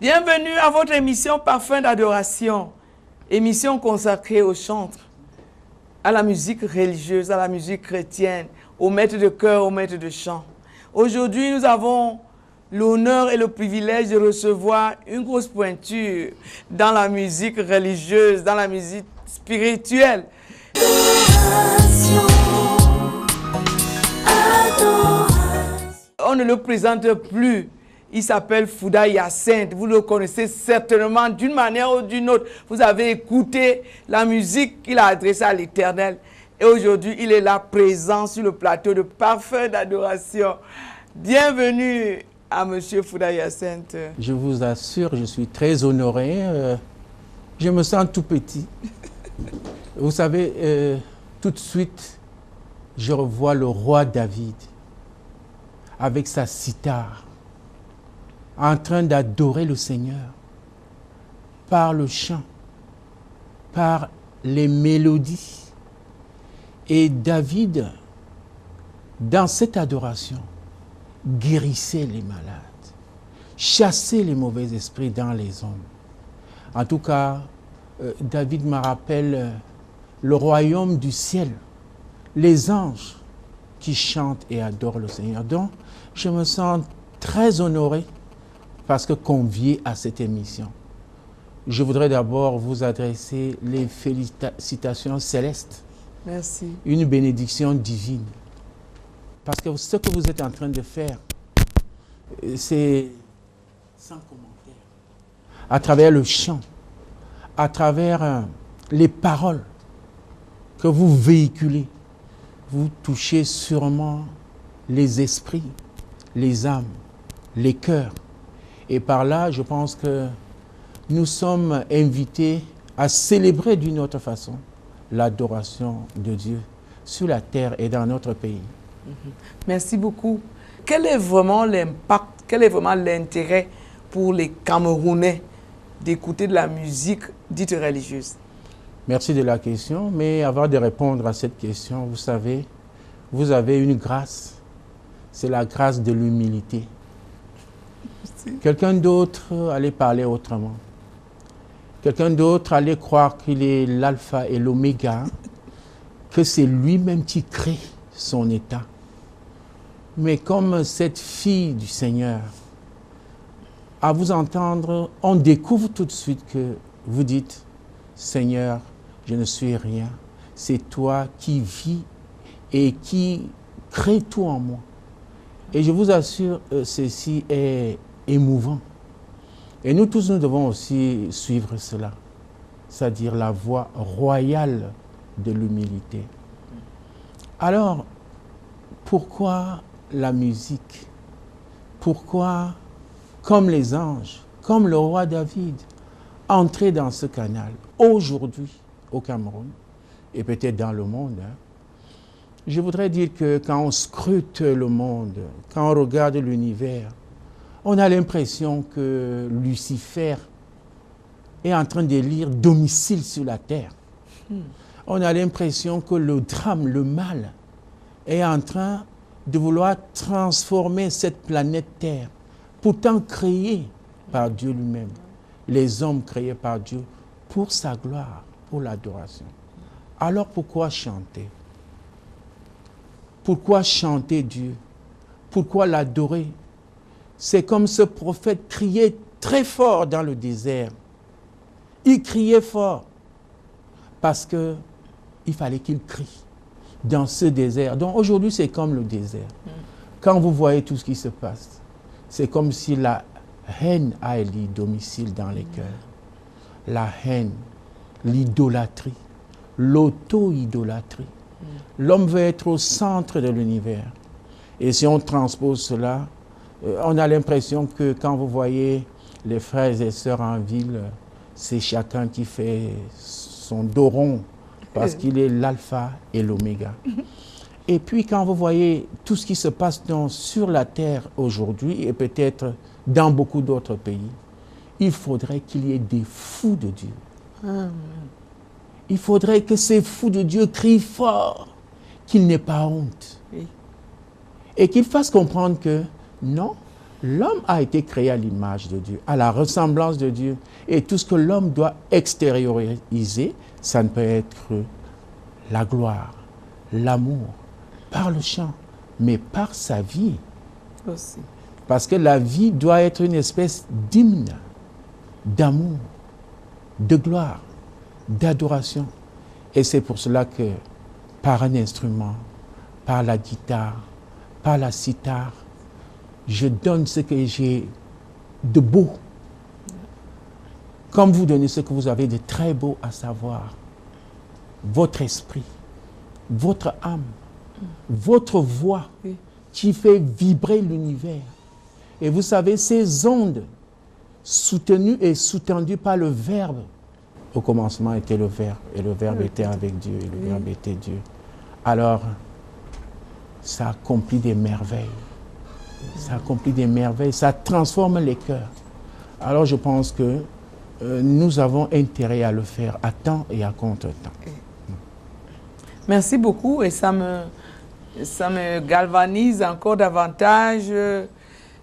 Bienvenue à votre émission Parfum d'adoration, émission consacrée au chantre, à la musique religieuse, à la musique chrétienne, aux maîtres de chœur, aux maîtres de chant. Aujourd'hui, nous avons l'honneur et le privilège de recevoir une grosse pointure dans la musique religieuse, dans la musique spirituelle. On ne le présente plus. Il s'appelle Fouda Hyacinthe. Vous le connaissez certainement d'une manière ou d'une autre. Vous avez écouté la musique qu'il a adressée à l'Éternel. Et aujourd'hui, il est là présent sur le plateau de Parfum d'adoration. Bienvenue à Monsieur Fouda Hyacinthe. Je vous assure, je suis très honoré. Je me sens tout petit. Vous savez, tout de suite, je revois le roi David avec sa cithare, en train d'adorer le Seigneur par le chant, par les mélodies. Et David, dans cette adoration, guérissait les malades, chassait les mauvais esprits dans les hommes. En tout cas, David me rappelle le royaume du ciel, les anges qui chantent et adorent le Seigneur. Donc, je me sens très honoré parce que convié à cette émission. Je voudrais d'abord vous adresser les félicitations célestes. Merci. Une bénédiction divine. Parce que ce que vous êtes en train de faire, c'est sans commentaire. À travers le chant, à travers les paroles que vous véhiculez, vous touchez sûrement les esprits, les âmes, les cœurs. Et par là, je pense que nous sommes invités à célébrer d'une autre façon l'adoration de Dieu sur la terre et dans notre pays. Merci beaucoup. Quel est vraiment l'impact, quel est vraiment l'intérêt pour les Camerounais d'écouter de la musique dite religieuse? Merci de la question, mais avant de répondre à cette question, vous savez, vous avez une grâce, c'est la grâce de l'humilité. Quelqu'un d'autre allait parler autrement. Quelqu'un d'autre allait croire qu'il est l'alpha et l'oméga, que c'est lui-même qui crée son état. Mais comme cette fille du Seigneur, à vous entendre, on découvre tout de suite que vous dites, Seigneur, je ne suis rien. C'est toi qui vis et qui crée tout en moi. Et je vous assure, ceci est émouvant. Et nous tous, nous devons aussi suivre cela, c'est-à-dire la voie royale de l'humilité. Alors, pourquoi la musique? Pourquoi, comme les anges, comme le roi David, entrer dans ce canal aujourd'hui au Cameroun et peut-être dans le monde? Je voudrais dire que quand on scrute le monde, quand on regarde l'univers, on a l'impression que Lucifer est en train d'élire domicile sur la terre. On a l'impression que le drame, le mal, est en train de vouloir transformer cette planète Terre, pourtant créée par Dieu lui-même. Les hommes créés par Dieu pour sa gloire, pour l'adoration. Alors pourquoi chanter? Pourquoi chanter Dieu? Pourquoi l'adorer? C'est comme ce prophète criait très fort dans le désert. Il criait fort parce que il fallait qu'il crie dans ce désert. Donc aujourd'hui, c'est comme le désert. Quand vous voyez tout ce qui se passe, c'est comme si la haine a élu domicile dans les cœurs. La haine, l'idolâtrie, l'auto-idolâtrie. L'homme veut être au centre de l'univers. Et si on transpose cela, on a l'impression que quand vous voyez les frères et sœurs en ville, c'est chacun qui fait son dos rond parce qu'il est l'alpha et l'oméga. Et puis quand vous voyez tout ce qui se passe sur la terre aujourd'hui et peut-être dans beaucoup d'autres pays, il faudrait qu'il y ait des fous de Dieu. Amen. Il faudrait que ces fous de Dieu crient fort, qu'ils n'aient pas honte. Oui. Et qu'ils fassent comprendre que non, l'homme a été créé à l'image de Dieu, à la ressemblance de Dieu. Et tout ce que l'homme doit extérioriser, ça ne peut être la gloire, l'amour, par le chant, mais par sa vie. Aussi. Parce que la vie doit être une espèce d'hymne, d'amour, de gloire, d'adoration. Et c'est pour cela que par un instrument, par la guitare, par la sitar, je donne ce que j'ai de beau. Comme vous donnez ce que vous avez de très beau, à savoir votre esprit, votre âme, votre voix qui fait vibrer l'univers. Et vous savez, ces ondes soutenues et sous-tendues par le Verbe. Au commencement était le Verbe, et le Verbe était avec Dieu, et le Verbe était Dieu. Alors, ça accomplit des merveilles. Ça accomplit des merveilles, ça transforme les cœurs. Alors je pense que nous avons intérêt à le faire à temps et à contre-temps. Merci beaucoup, et ça me galvanise encore davantage,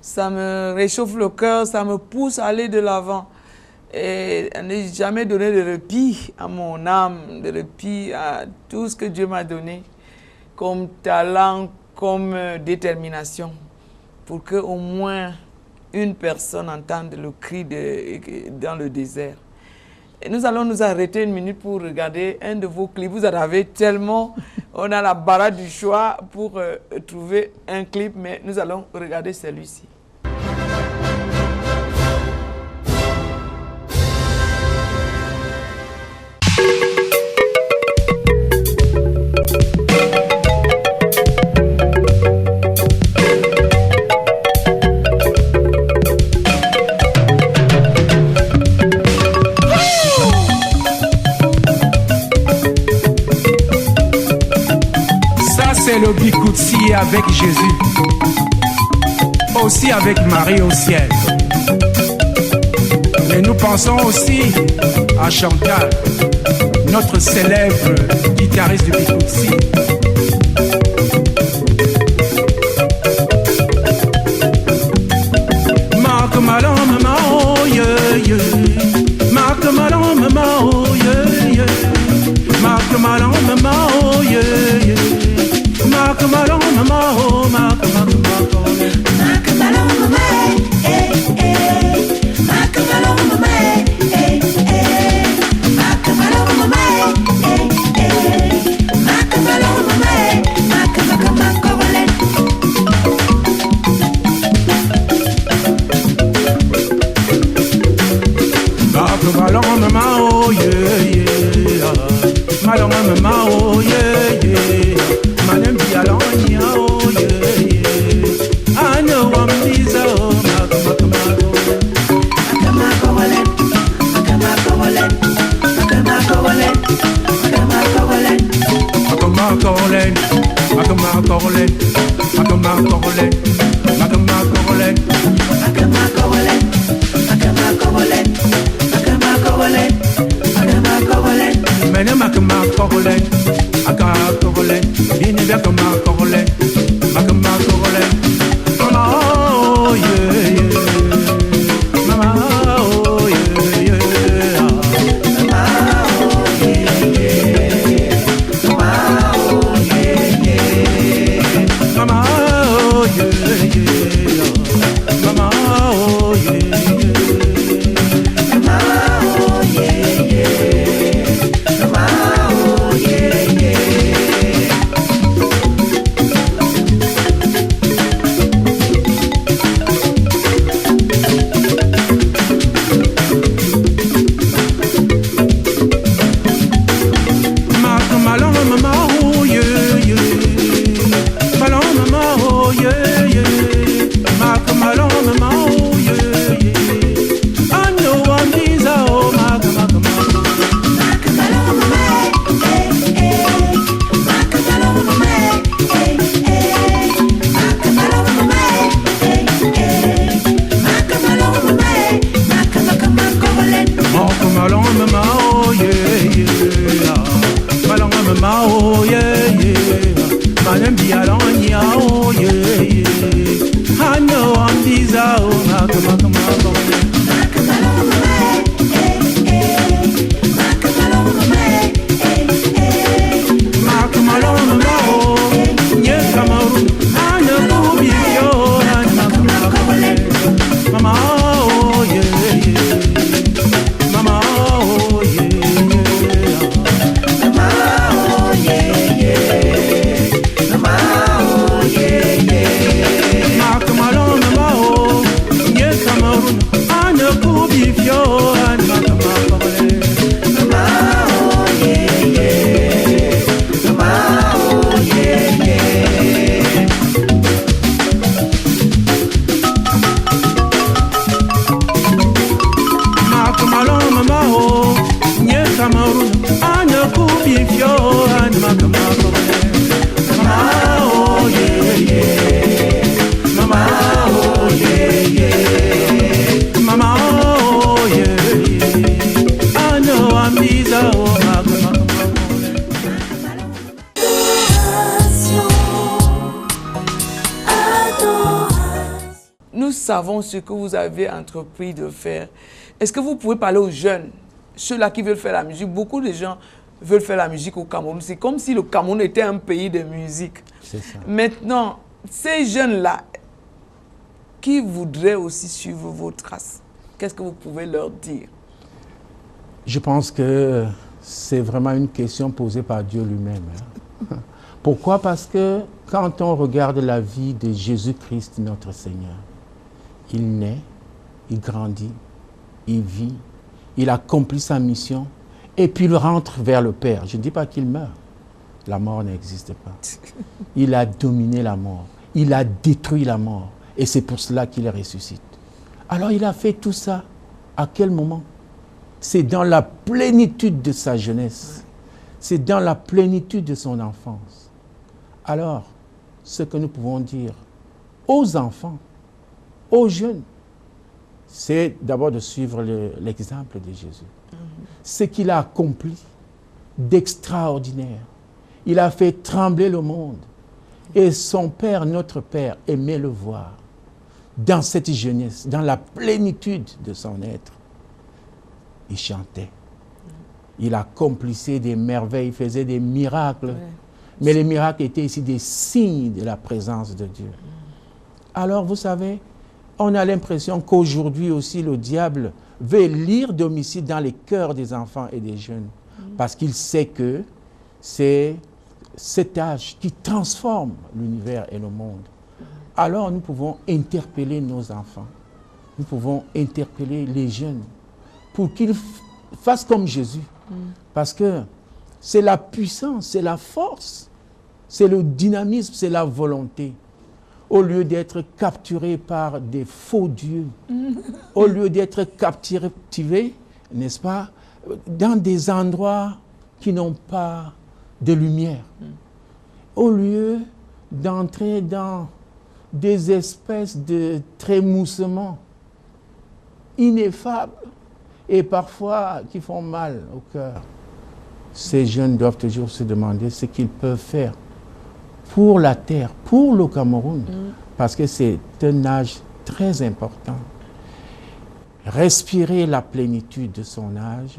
ça me réchauffe le cœur, ça me pousse à aller de l'avant. Et ne jamais donner de répit à mon âme, de répit à tout ce que Dieu m'a donné comme talent, comme détermination, pour que au moins une personne entende le cri dans le désert. Et nous allons nous arrêter une minute pour regarder un de vos clips. Vous en avez tellement, on a la barre du choix pour trouver un clip, mais nous allons regarder celui-ci. C'est le Bikoutsi avec Jésus, aussi avec Marie au ciel. Et nous pensons aussi à Chantal, notre célèbre guitariste du Bikoutsi. Marc Malon, maman, oh yeah, yeah. Marc Malon, maman, oh yeah, yeah. Marc Malon, maman, oh yeah, yeah. Marc Malon, maman, oh, Marc Malon, maman, eh, eh. Marc Malon, maman, eh, eh. Marc Malon, maman, eh, eh. Marc Malon, maman, Marc Malon, maman, Marc Malon, maman, oh, yeah, yeah. Malon, maman, oh, yeah, yeah. Manem Bialonia, oh yeah, yeah. I know I'm Lisa, oh Mama, oh yeah, yeah. mama oh yeah. Malonga mama oh yeah. Manembi alonya oh yeah. I know I'm Diza oh makama. Nous savons ce que vous avez entrepris de faire. Est-ce que vous pouvez parler aux jeunes, ceux-là qui veulent faire la musique? Beaucoup de gens veulent faire la musique au Cameroun. C'est comme si le Cameroun était un pays de musique. C'est ça. Maintenant, ces jeunes-là qui voudraient aussi suivre vos traces, qu'est-ce que vous pouvez leur dire? Je pense que c'est vraiment une question posée par Dieu lui-même. Pourquoi? Parce que quand on regarde la vie de Jésus-Christ, notre Seigneur, il naît, il grandit, il vit, il accomplit sa mission et puis il rentre vers le Père. Je ne dis pas qu'il meurt. La mort n'existe pas. Il a dominé la mort. Il a détruit la mort. Et c'est pour cela qu'il ressuscite. Alors il a fait tout ça. À quel moment? C'est dans la plénitude de sa jeunesse. C'est dans la plénitude de son enfance. Alors, ce que nous pouvons dire aux enfants, aux jeunes, c'est d'abord de suivre l'exemple de Jésus. Ce qu'il a accompli d'extraordinaire. Il a fait trembler le monde. Et son Père, notre Père, aimait le voir dans cette jeunesse, dans la plénitude de son être. Il chantait. Il accomplissait des merveilles, il faisait des miracles. Ouais. Mais les miracles étaient ici des signes de la présence de Dieu. Alors, vous savez, on a l'impression qu'aujourd'hui aussi, le diable veut lire domicile dans les cœurs des enfants et des jeunes. Parce qu'il sait que c'est cet âge qui transforme l'univers et le monde. Alors, nous pouvons interpeller nos enfants. Nous pouvons interpeller les jeunes pour qu'ils fassent comme Jésus. Parce que c'est la puissance, c'est la force, c'est le dynamisme, c'est la volonté. Au lieu d'être capturés par des faux dieux, au lieu d'être captivés, n'est-ce pas, dans des endroits qui n'ont pas de lumière, au lieu d'entrer dans des espèces de trémoussements ineffables et parfois qui font mal au cœur. Ces jeunes doivent toujours se demander ce qu'ils peuvent faire pour la terre, pour le Cameroun, parce que c'est un âge très important. Respirer la plénitude de son âge,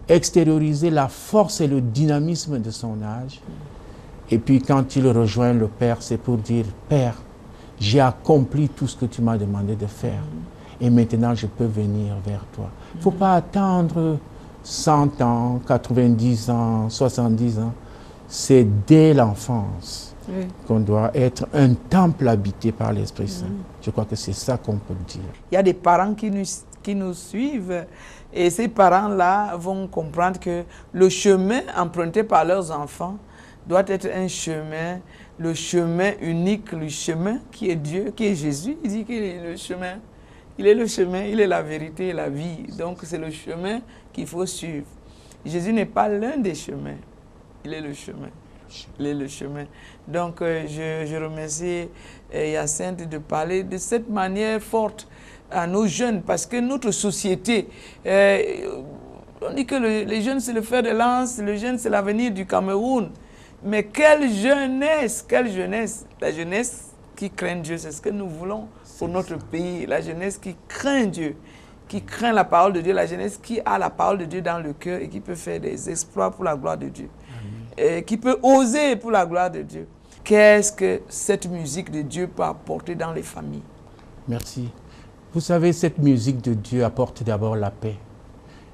extérioriser la force et le dynamisme de son âge, et puis quand il rejoint le Père, c'est pour dire « Père, j'ai accompli tout ce que tu m'as demandé de faire, et maintenant je peux venir vers toi. » Il ne faut pas attendre 100 ans, 90 ans, 70 ans. C'est dès l'enfance qu'on doit être un temple habité par l'Esprit Saint. Je crois que c'est ça qu'on peut dire. Il y a des parents qui nous suivent et ces parents-là vont comprendre que le chemin emprunté par leurs enfants doit être un chemin, le chemin unique, le chemin qui est Dieu, qui est Jésus. Il dit qu'il est le chemin. Il est le chemin, il est la vérité et la vie. Donc c'est le chemin qu'il faut suivre. Jésus n'est pas l'un des chemins. Il est le chemin. Il est le chemin. Donc, je remercie Hyacinthe de parler de cette manière forte à nos jeunes parce que notre société, On dit que les jeunes, c'est le fer de lance, le jeune, c'est l'avenir du Cameroun. Mais quelle jeunesse, quelle jeunesse. La jeunesse qui craint Dieu, c'est ce que nous voulons pour notre pays. La jeunesse qui craint Dieu, qui craint la parole de Dieu, la jeunesse qui a la parole de Dieu dans le cœur et qui peut faire des exploits pour la gloire de Dieu. Et qui peut oser pour la gloire de Dieu. Qu'est-ce que cette musique de Dieu peut apporter dans les familles? Merci. Vous savez, cette musique de Dieu apporte d'abord la paix.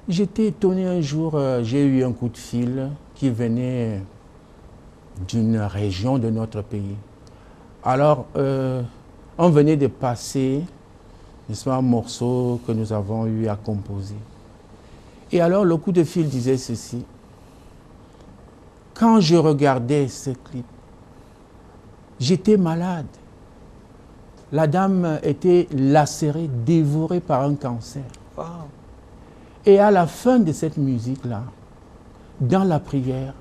J'étais étonné un jour, j'ai eu un coup de fil qui venait d'une région de notre pays. Alors, on venait de passer, n'est-ce pas, un morceau que nous avons eu à composer. Et alors, le coup de fil disait ceci. Quand je regardais ce clip, j'étais malade. La dame était lacérée, dévorée par un cancer. Wow. Et à la fin de cette musique-là, dans la prière,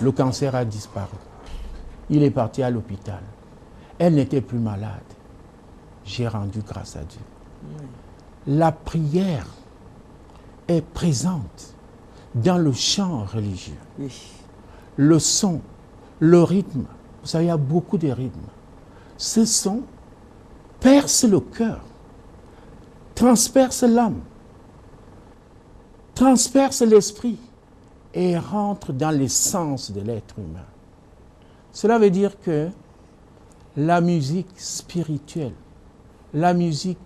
le cancer a disparu. Il est parti à l'hôpital. Elle n'était plus malade. J'ai rendu grâce à Dieu. La prière est présente dans le chant religieux. Oui. Le son, le rythme. Vous savez, il y a beaucoup de rythmes. Ce son perce le cœur, transperce l'âme, transperce l'esprit et rentre dans l'essence de l'être humain. Cela veut dire que la musique spirituelle, la musique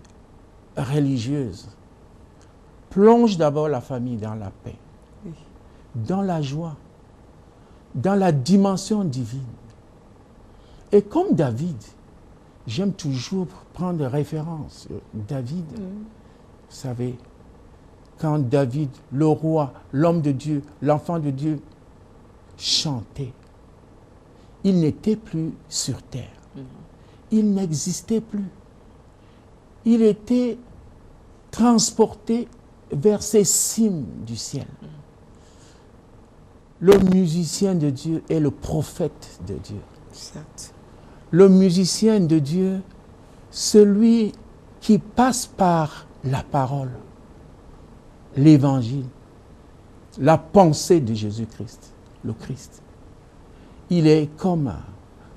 religieuse, plonge d'abord la famille dans la paix, Oui. dans la joie, dans la dimension divine. Et comme David, j'aime toujours prendre référence. David, vous savez, quand David, le roi, l'homme de Dieu, l'enfant de Dieu, chantait, il n'était plus sur terre. Il n'existait plus. Il était transporté vers ces cimes du ciel. Le musicien de Dieu est le prophète de Dieu. Certes. Le musicien de Dieu, celui qui passe par la parole, l'évangile, la pensée de Jésus-Christ, le Christ. Il est comme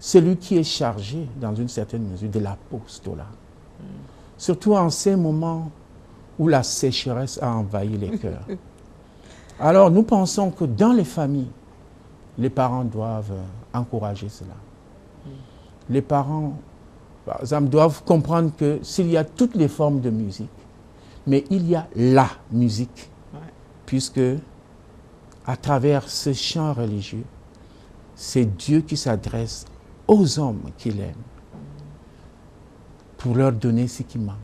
celui qui est chargé, dans une certaine mesure, de l'apostolat. Surtout en ces moments où la sécheresse a envahi les cœurs. Alors nous pensons que dans les familles, les parents doivent encourager cela. Les parents, par exemple, doivent comprendre que s'il y a toutes les formes de musique, mais il y a la musique, puisque à travers ce chant religieux, c'est Dieu qui s'adresse aux hommes qu'il aime pour leur donner ce qui manque,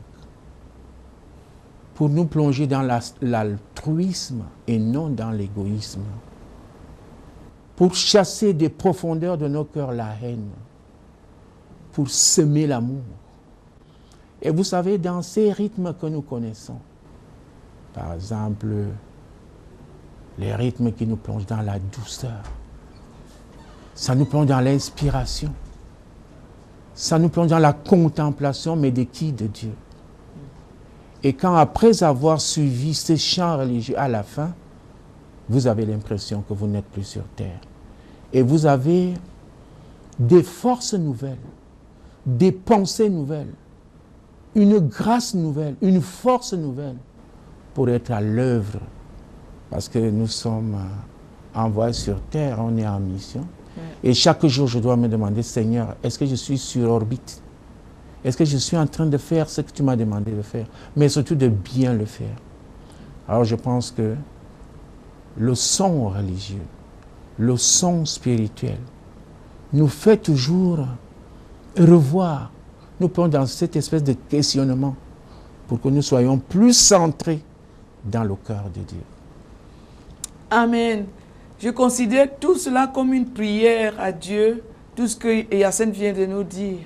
pour nous plonger dans l'altruisme et non dans l'égoïsme, pour chasser des profondeurs de nos cœurs la haine, pour semer l'amour. Et vous savez, dans ces rythmes que nous connaissons, par exemple, les rythmes qui nous plongent dans la douceur, ça nous plonge dans l'inspiration, ça nous plonge dans la contemplation, mais de qui? De Dieu. Et quand après avoir suivi ces chants religieux à la fin, vous avez l'impression que vous n'êtes plus sur terre. Et vous avez des forces nouvelles, des pensées nouvelles, une grâce nouvelle, une force nouvelle pour être à l'œuvre. Parce que nous sommes envoyés sur terre, on est en mission. Et chaque jour, je dois me demander, Seigneur, est-ce que je suis sur orbite? Est-ce que je suis en train de faire ce que tu m'as demandé de faire? Mais surtout de bien le faire. Alors je pense que le son religieux, le son spirituel, nous fait toujours revoir, nous prenons dans cette espèce de questionnement pour que nous soyons plus centrés dans le cœur de Dieu. Amen. Je considère tout cela comme une prière à Dieu, tout ce que Yacine vient de nous dire.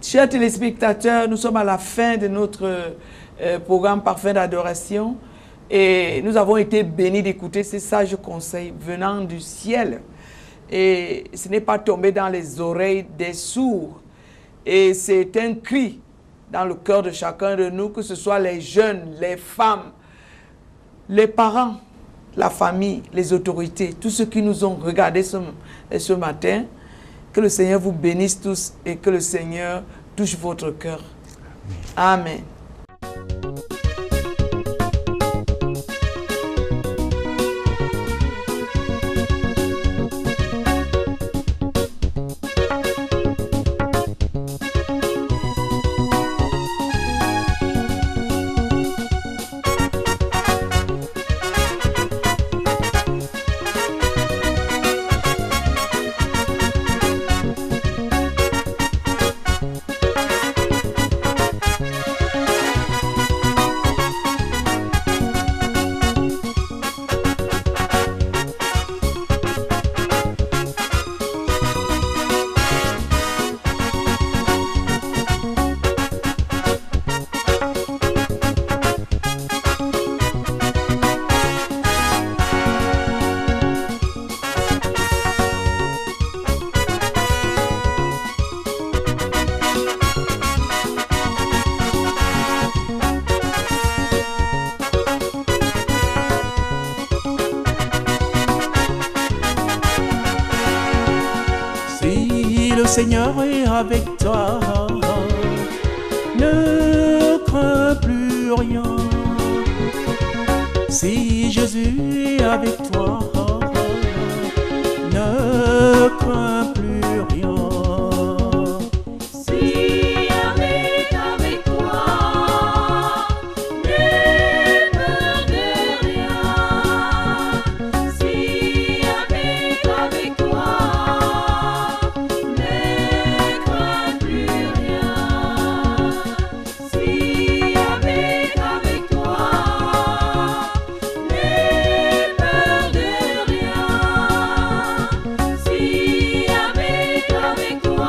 Chers téléspectateurs, nous sommes à la fin de notre programme Parfum d'adoration et nous avons été bénis d'écouter ces sages conseils venant du ciel. Et ce n'est pas tombé dans les oreilles des sourds. Et c'est un cri dans le cœur de chacun de nous, que ce soit les jeunes, les femmes, les parents, la famille, les autorités, tous ceux qui nous ont regardés ce matin. Que le Seigneur vous bénisse tous et que le Seigneur touche votre cœur. Amen. Le Seigneur est avec toi, ne crains plus rien. Si Jésus est avec toi, ne crains plus rien. Si avec toi, n'aie peur de rien. Si avec toi,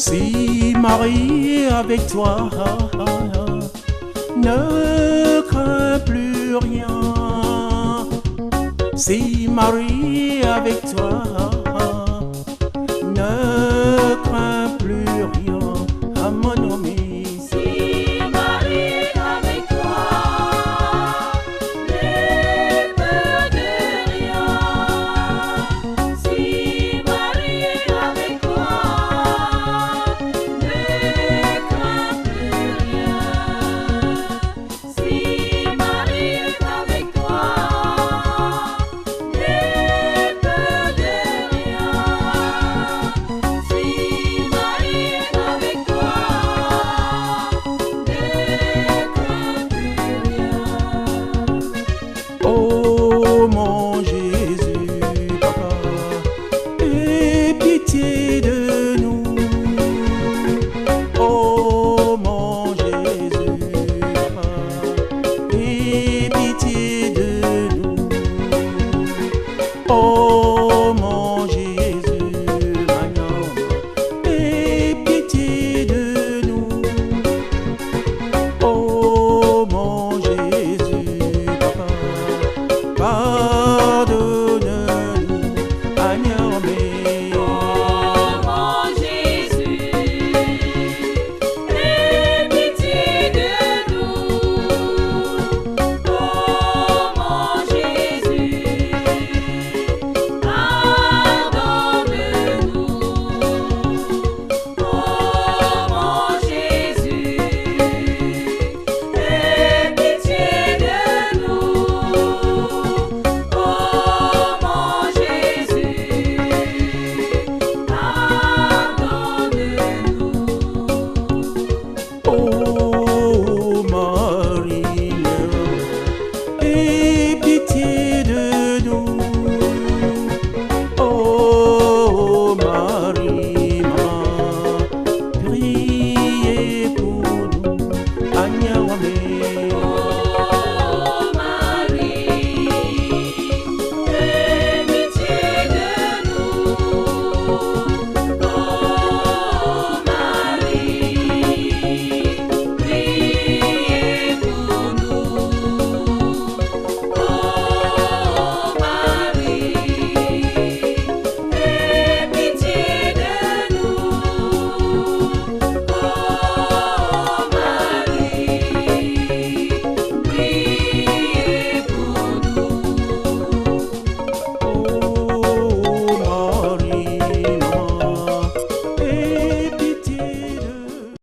Si Marie est avec toi, ne crains plus rien. Si Marie est avec toi,